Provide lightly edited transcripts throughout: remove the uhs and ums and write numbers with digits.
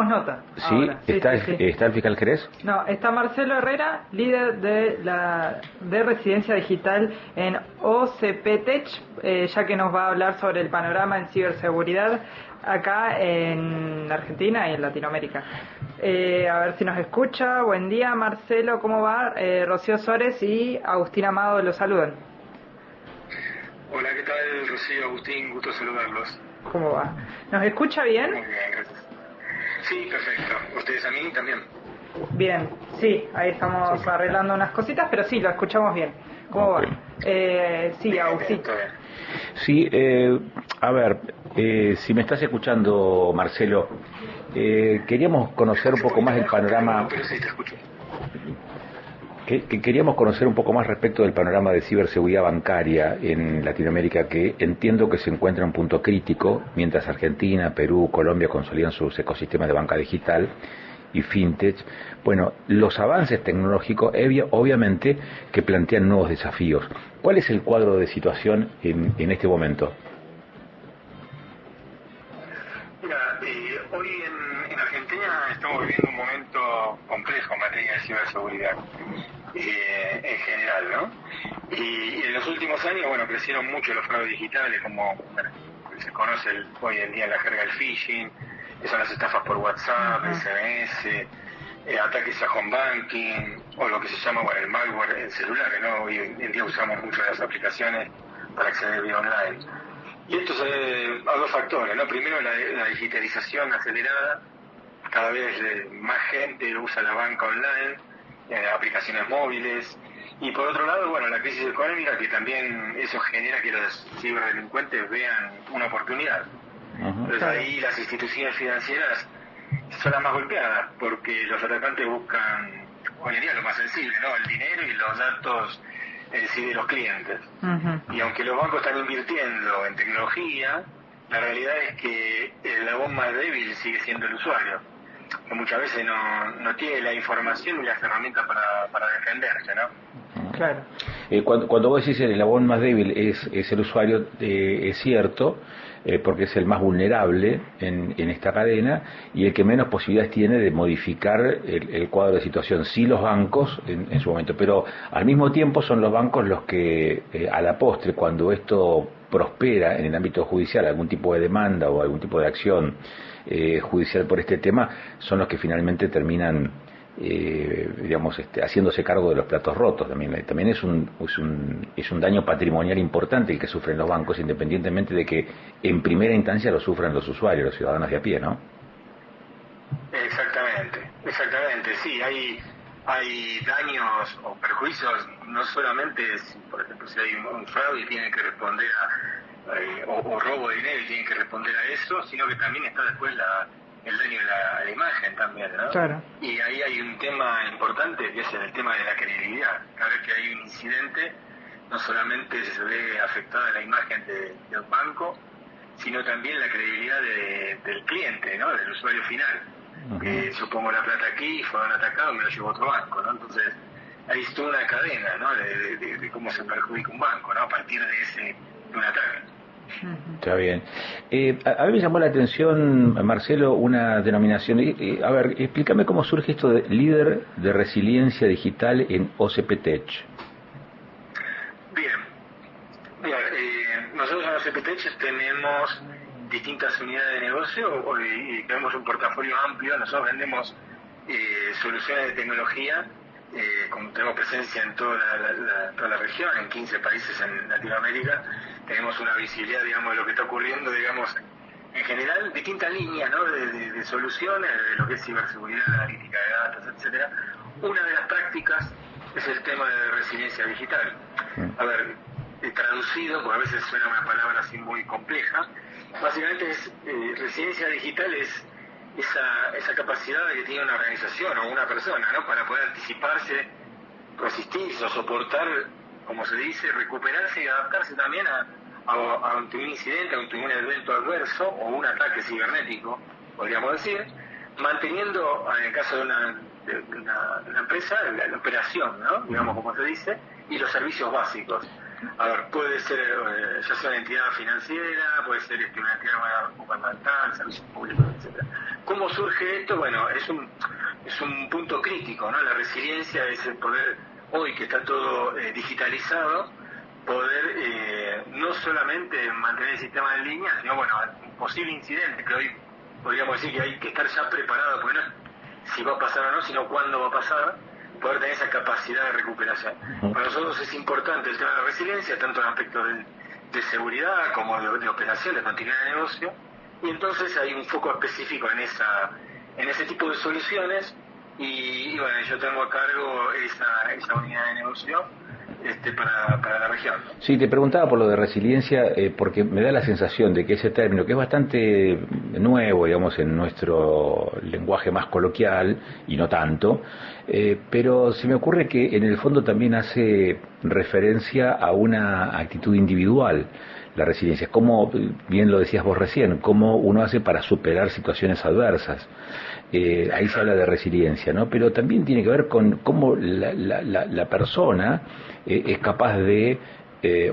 nota. Sí, Ahora. Sí. ¿Está el fiscal Jerez? No, está Marcelo Herrera, líder de Residencia Digital en OCPTech, ya que nos va a hablar sobre el panorama en ciberseguridad acá en Argentina y en Latinoamérica. A ver si nos escucha. Buen día, Marcelo, ¿cómo va? Rocío Sores y Agustín Amado los saludan. Hola, ¿qué tal, Rocío, Agustín? Gusto saludarlos. ¿Cómo va? ¿Nos escucha bien? Muy bien, gracias. Sí, perfecto. ¿Ustedes a mí también? Bien, sí, ahí estamos arreglando unas cositas, pero sí, lo escuchamos bien. ¿Cómo va? Sí, Bien, Agustín. todo bien. Sí, a ver, si me estás escuchando, Marcelo, queríamos conocer un poco más el panorama. Pero sí, te escucho. Queríamos conocer un poco más respecto del panorama de ciberseguridad bancaria en Latinoamérica, que entiendo que se encuentra en un punto crítico, mientras Argentina, Perú, Colombia consolidan sus ecosistemas de banca digital y fintech. Bueno, los avances tecnológicos obviamente que plantean nuevos desafíos. ¿Cuál es el cuadro de situación en este momento? Mira, hoy en Argentina estamos viviendo un momento complejo en materia de ciberseguridad, en general, ¿no? Y en los últimos años, bueno, crecieron mucho los fraudes digitales, como bueno, se conoce hoy en día en la jerga el phishing, que son las estafas por WhatsApp, SMS, ataques a home banking, o lo que se llama, bueno, el malware en celulares, ¿no? Hoy en día usamos mucho las aplicaciones para acceder vía online. Y esto se debe a dos factores, ¿no? Primero, la digitalización acelerada, cada vez más gente usa la banca online, aplicaciones móviles, y por otro lado, bueno, la crisis económica, que también eso genera que los ciberdelincuentes vean una oportunidad. Entonces ahí las instituciones financieras son las más golpeadas, porque los atacantes buscan hoy en día lo más sensible, ¿no? El dinero y los datos de los clientes. Y aunque los bancos están invirtiendo en tecnología, la realidad es que el eslabón más débil sigue siendo el usuario, que muchas veces no tiene la información y las herramientas para defenderse, ¿no? Claro. Cuando vos decís el eslabón más débil es el usuario, es cierto, porque es el más vulnerable en esta cadena y el que menos posibilidades tiene de modificar el cuadro de situación. Sí, los bancos en su momento, pero al mismo tiempo son los bancos los que a la postre, cuando esto prospera en el ámbito judicial, algún tipo de demanda o algún tipo de acción judicial por este tema, son los que finalmente terminan digamos, haciéndose cargo de los platos rotos. También es un daño patrimonial importante el que sufren los bancos, independientemente de que en primera instancia lo sufran los usuarios, los ciudadanos de a pie, ¿no? Exactamente, sí, hay daños o perjuicios, no solamente, por ejemplo, si hay un fraude y tienen que responder o robo de dinero y tienen que responder a eso, sino que también está después el daño a la imagen también, ¿no? Claro. Y ahí hay un tema importante que es el tema de la credibilidad. Cada vez que hay un incidente, no solamente se ve afectada la imagen de un banco, sino también la credibilidad del cliente, ¿no? Del usuario final. Que yo pongo la plata aquí, fueron atacados, me lo llevo a otro banco, ¿no? Entonces, ahí es toda una cadena, ¿no? De cómo se perjudica un banco, ¿no? A partir de un ataque. Está bien. A mí me llamó la atención, Marcelo, una denominación. A ver, explícame cómo surge esto de líder de resiliencia digital en OCPTech. Bien. Mira, nosotros en OCPTech tenemos distintas unidades de negocio y tenemos un portafolio amplio. Nosotros vendemos soluciones de tecnología, como tenemos presencia en toda la región, en 15 países en Latinoamérica. Tenemos una visibilidad, digamos, de lo que está ocurriendo, digamos, en general, distintas líneas, ¿no? de soluciones, de lo que es ciberseguridad, analítica de datos, etcétera. Una de las prácticas es el tema de resiliencia digital. A ver, traducido, porque a veces suena una palabra así muy compleja, básicamente resiliencia digital es esa capacidad que tiene una organización o una persona, ¿no? Para poder anticiparse, resistirse o soportar, como se dice, recuperarse y adaptarse también ante un incidente, ante un evento adverso o un ataque cibernético, podríamos decir, manteniendo, en el caso de una empresa, la operación, ¿no? Digamos, como se dice, y los servicios básicos. A ver, puede ser ya sea una entidad financiera, puede ser una entidad gubernamental, servicios públicos, etcétera. ¿Cómo surge esto? Bueno, es un punto crítico, ¿no? La resiliencia es el poder, hoy que está todo digitalizado, poder no solamente mantener el sistema en línea, sino, bueno, un posible incidente, que hoy podríamos decir que hay que estar ya preparado, porque no es si va a pasar o no, sino cuándo va a pasar, poder tener esa capacidad de recuperación. Para nosotros es importante el tema de la resiliencia, tanto en aspectos de seguridad como de operación, de continuidad de negocio, y entonces hay un foco específico en ese tipo de soluciones, y bueno, yo tengo a cargo esa unidad de negocio para la región. Sí, te preguntaba por lo de resiliencia, porque me da la sensación de que ese término, que es bastante nuevo, digamos, en nuestro lenguaje más coloquial, y no tanto, pero se me ocurre que en el fondo también hace referencia a una actitud individual, la resiliencia, como bien lo decías vos recién, cómo uno hace para superar situaciones adversas. Ahí se habla de resiliencia, ¿no? Pero también tiene que ver con cómo la persona es capaz de,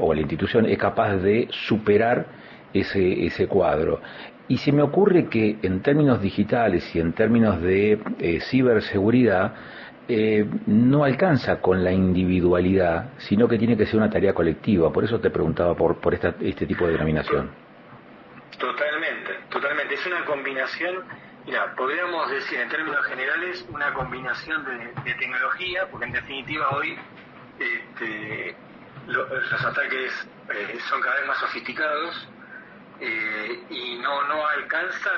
o la institución es capaz de superar ese cuadro. Y se me ocurre que en términos digitales y en términos de ciberseguridad, no alcanza con la individualidad, sino que tiene que ser una tarea colectiva. Por eso te preguntaba por este tipo de denominación. Totalmente. Es una combinación, mira, podríamos decir en términos generales, una combinación de tecnología, porque en definitiva hoy los ataques son cada vez más sofisticados y no alcanza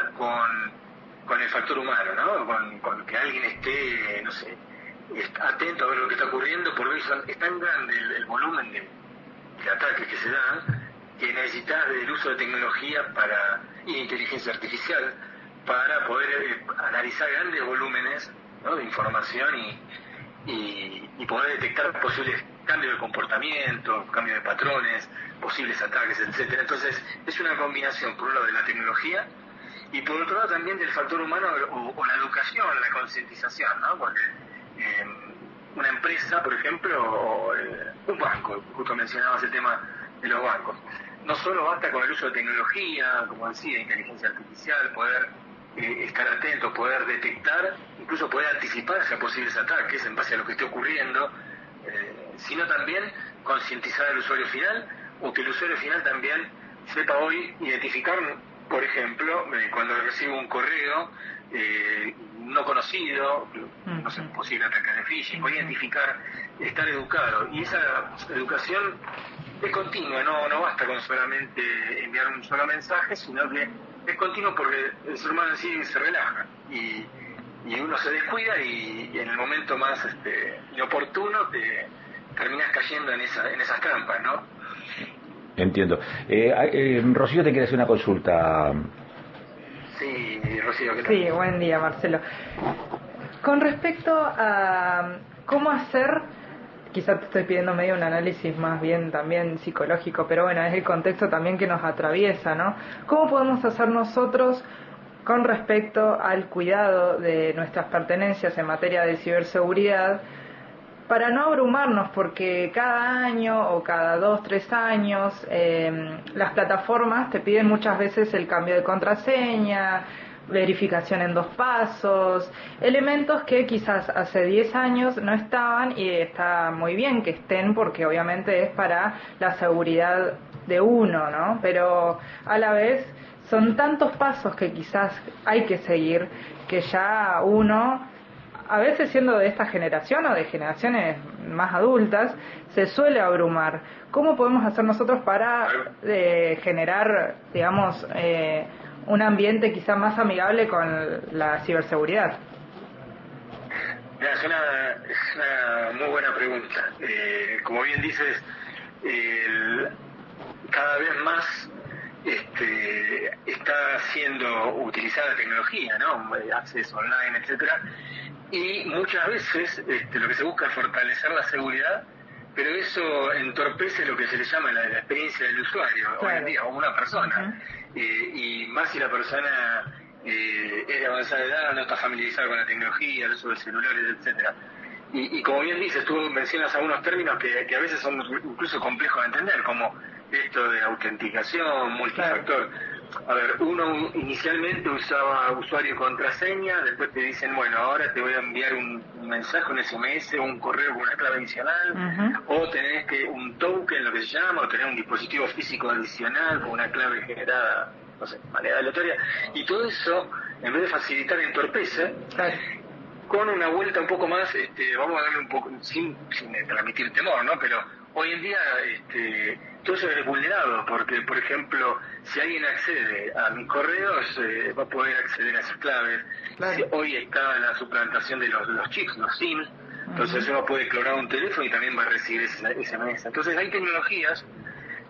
con el factor humano, ¿no? Con que alguien esté, no sé, atento a ver lo que está ocurriendo, porque es tan grande el volumen de ataques que se dan, que necesitas del uso de tecnología y de inteligencia artificial para poder analizar grandes volúmenes, ¿no?, de información y poder detectar posibles cambios de comportamiento, cambios de patrones, posibles ataques, etcétera. Entonces es una combinación, por un lado, de la tecnología y por otro lado también del factor humano o la educación, la concientización, ¿no? Porque una empresa, por ejemplo, o un banco, justo mencionabas el tema de los bancos, no solo basta con el uso de tecnología, como decía, inteligencia artificial, poder estar atento, poder detectar, incluso poder anticiparse a posibles ataques en base a lo que esté ocurriendo, sino también concientizar al usuario final, o que el usuario final también sepa hoy identificar, por ejemplo, cuando recibe un correo no conocido, no sé, un posible ataque de phishing, o identificar, estar educado. Y esa educación es continua, no basta con solamente enviar un solo mensaje, sino que es continuo porque el ser humano en sí se relaja y uno se descuida y en el momento más inoportuno te terminas cayendo en esas trampas, ¿no? Entiendo. Rocío te quiere hacer una consulta. Sí, Rocío, ¿qué tal? Sí, buen día, Marcelo. Con respecto a cómo hacer, quizá te estoy pidiendo medio un análisis más bien también psicológico, pero bueno, es el contexto también que nos atraviesa, ¿no? ¿Cómo podemos hacer nosotros con respecto al cuidado de nuestras pertenencias en materia de ciberseguridad para no abrumarnos? Porque cada año o cada 2, 3 años las plataformas te piden muchas veces el cambio de contraseña, verificación en 2 pasos, elementos que quizás hace 10 años no estaban, y está muy bien que estén porque obviamente es para la seguridad de uno, ¿no? Pero a la vez son tantos pasos que quizás hay que seguir que ya uno, a veces siendo de esta generación o de generaciones más adultas, se suele abrumar. ¿Cómo podemos hacer nosotros para generar, digamos, un ambiente quizá más amigable con la ciberseguridad? Es una muy buena pregunta. Como bien dices, cada vez más está siendo utilizada la tecnología, ¿no? Acceso online, etcétera, y muchas veces lo que se busca es fortalecer la seguridad, pero eso entorpece lo que se le llama la experiencia del usuario, claro, hoy en día, o una persona. Y más si la persona es de avanzada edad, no está familiarizada con la tecnología, el uso de celulares, etcétera. Y como bien dices, tú mencionas algunos términos que a veces son incluso complejos de entender, como esto de autenticación, multifactor. A ver, uno inicialmente usaba usuario y contraseña, después te dicen, bueno, ahora te voy a enviar un mensaje, un SMS o un correo con una clave adicional, o tenés que un token, lo que se llama, o tener un dispositivo físico adicional con una clave generada, no sé, de manera aleatoria. Y todo eso, en vez de facilitar, entorpece. Con una vuelta un poco más, vamos a darle un poco, sin transmitir temor, ¿no? Pero hoy en día todo eso es vulnerado, porque, por ejemplo, si alguien accede a mis correos, va a poder acceder a esas claves. Si hoy está la suplantación de los chips, los SIMs, entonces uno puede clonar un teléfono y también va a recibir ese mensaje. Entonces hay tecnologías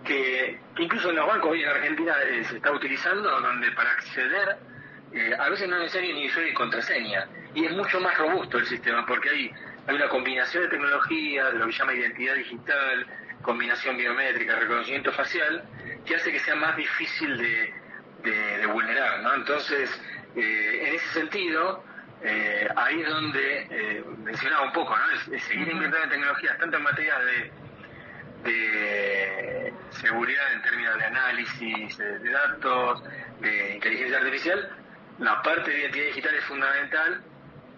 que incluso en los bancos hoy en Argentina se está utilizando, donde para acceder a veces no es necesario ni usuario y contraseña, y es mucho más robusto el sistema porque hay una combinación de tecnologías, de lo que se llama identidad digital, combinación biométrica, reconocimiento facial, que hace que sea más difícil de vulnerar, ¿no? Entonces, en ese sentido, ahí es donde mencionaba un poco, ¿no? Es seguir inventando tecnologías, tanto en materia de seguridad en términos de análisis de datos, de inteligencia artificial. La parte de identidad digital es fundamental,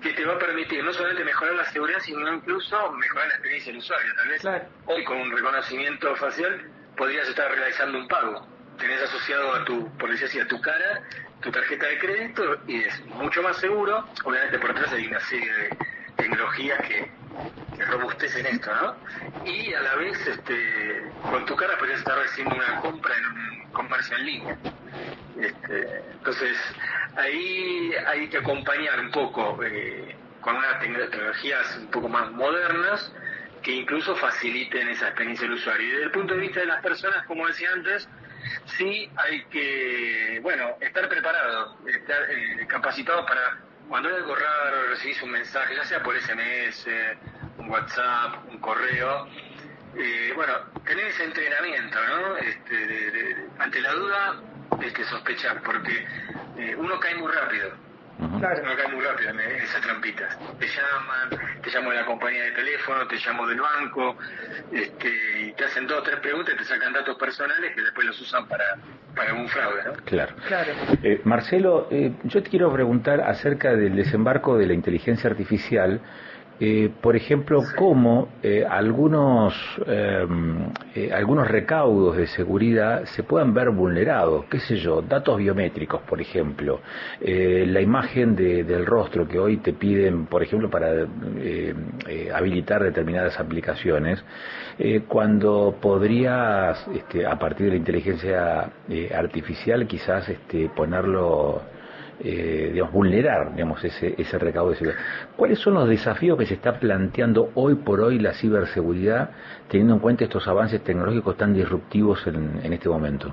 que te va a permitir no solamente mejorar la seguridad, sino incluso mejorar la experiencia del usuario. Tal vez hoy con un reconocimiento facial podrías estar realizando un pago. Tenés asociado a por decir así, a tu cara, tu tarjeta de crédito, y es mucho más seguro. Obviamente por atrás hay una serie de tecnologías que robustecen esto, ¿no? Y a la vez con tu cara podrías estar haciendo una compra en un comercio en línea. Entonces ahí hay que acompañar un poco con unas tecnologías un poco más modernas que incluso faciliten esa experiencia del usuario. Y desde el punto de vista de las personas, como decía antes, sí hay que, estar preparados, estar capacitados para cuando hay algo raro, recibís un mensaje, ya sea por SMS, un WhatsApp, un correo, tener ese entrenamiento, ¿no? Ante la duda, sospechar, porque uno cae muy rápido. Claro. Uno cae muy rápido en esas trampitas. Te llaman de la compañía de teléfono, te llamo del banco, y te hacen 2 o 3 preguntas y te sacan datos personales que después los usan para un fraude, ¿no? Claro. Marcelo, yo te quiero preguntar acerca del desembarco de la inteligencia artificial. Por ejemplo, cómo algunos recaudos de seguridad se puedan ver vulnerados, qué sé yo, datos biométricos, por ejemplo, la imagen del rostro que hoy te piden, por ejemplo, para habilitar determinadas aplicaciones, cuando podrías, a partir de la inteligencia artificial, quizás ponerlo, vulnerar, ese recaudo de seguridad. ¿Cuáles son los desafíos que se está planteando hoy por hoy la ciberseguridad, teniendo en cuenta estos avances tecnológicos tan disruptivos en este momento?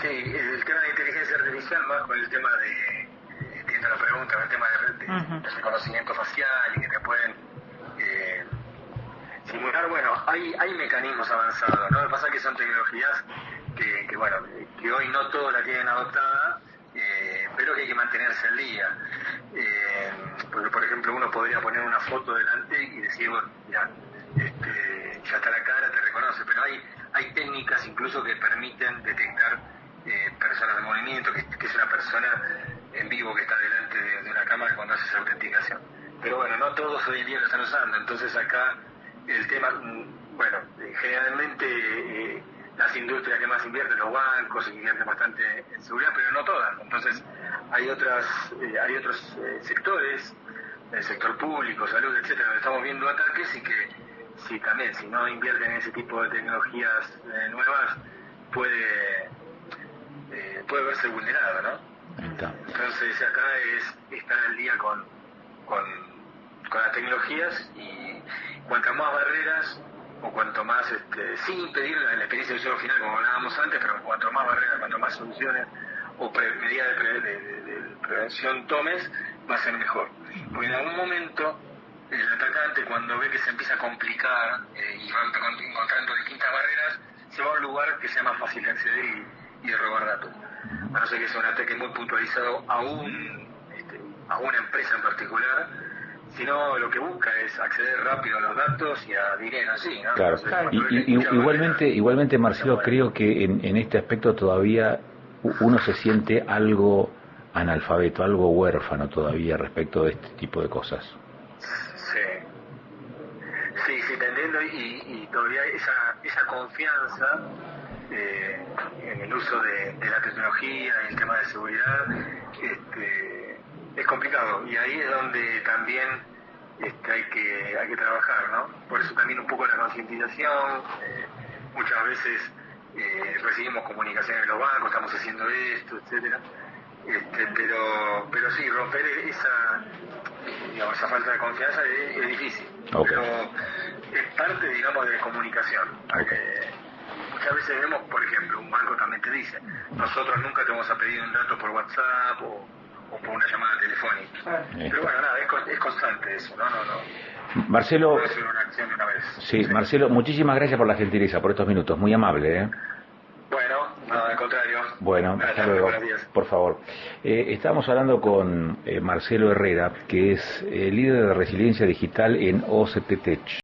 Sí, el tema de inteligencia artificial, más con el tema entiendo la pregunta, el tema de reconocimiento facial y que te pueden simular, hay mecanismos avanzados, ¿no? Lo que pasa es que son tecnologías que hoy no todos la tienen adoptada, pero que hay que mantenerse al día. Porque, por ejemplo, uno podría poner una foto delante y decir, ya está la cara, te reconoce, pero hay técnicas incluso que permiten detectar personas de movimiento, que es una persona en vivo que está delante de una cámara cuando hace esa autenticación. Pero no todos hoy en día lo están usando, entonces acá el tema, generalmente las industrias que más invierten, los bancos, invierten bastante en seguridad, pero no todas. Entonces hay otros sectores, el sector público, salud, etcétera, donde estamos viendo ataques y que si no invierten en ese tipo de tecnologías nuevas, puede verse vulnerado, ¿no? Entonces acá es estar al día con las tecnologías, y cuantas más barreras o cuanto más, sin impedir la experiencia del usuario final, como hablábamos antes, pero cuanto más barreras, cuanto más soluciones o medidas de prevención tomes, va a ser mejor. Porque en algún momento el atacante, cuando ve que se empieza a complicar y va encontrando distintas barreras, se va a un lugar que sea más fácil de acceder y de robar datos. A no ser que sea un ataque muy puntualizado a una empresa en particular, sino lo que busca es acceder rápido a los datos y a dinero, sí, ¿no? Claro. Igualmente, Marcelo, creo que en este aspecto todavía uno se siente algo analfabeto, algo huérfano todavía respecto de este tipo de cosas. Sí, te entiendo, y todavía esa confianza en el uso de la tecnología y el tema de seguridad es complicado, y ahí es donde también hay que trabajar, ¿no? Por eso también un poco la concientización. Muchas veces recibimos comunicaciones de los bancos, estamos haciendo esto, etcétera, pero sí, romper esa falta de confianza es difícil. Okay. Pero es parte, digamos, de comunicación. Okay. Muchas veces vemos, por ejemplo, un banco también te dice, nosotros nunca te vamos a pedir un dato por WhatsApp o por una llamada telefónica. Pero bueno, nada, es constante eso, ¿no? Marcelo, no es una acción de una vez. Sí, Marcelo, muchísimas gracias por la gentileza, por estos minutos, muy amable, ¿eh? Bueno, nada, al contrario. Bueno, hasta luego, por favor. Estábamos hablando con Marcelo Herrera, que es líder de resiliencia digital en OCP Tech.